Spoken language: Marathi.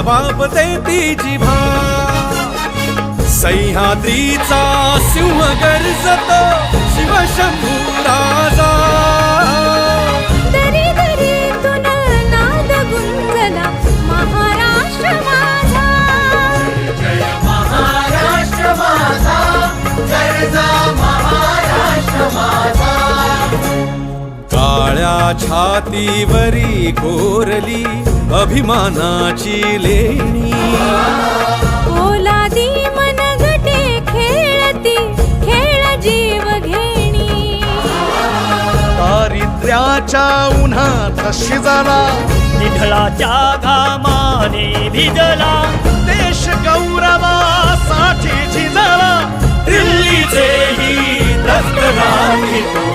जबाब देती जिव्हा सह्याद्रीचा सिंह गर्जतो शिवशंभू राजा दरी दरीतून नाद गुंजला महाराष्ट्र माझा जय महाराष्ट्र माझा गर्जा महाराष्ट्र माझा काळ्या छातीवरी कोरली अभिमानाची लेणी ओलादी मनगटे खेळती खेळ जीव घेणी दारिद्र्याच्या उन्हात शिजला निढळाच्या घामाने भिजला देश गौरवासाठी झिजला दिल्लीचेही दस्त नाही तो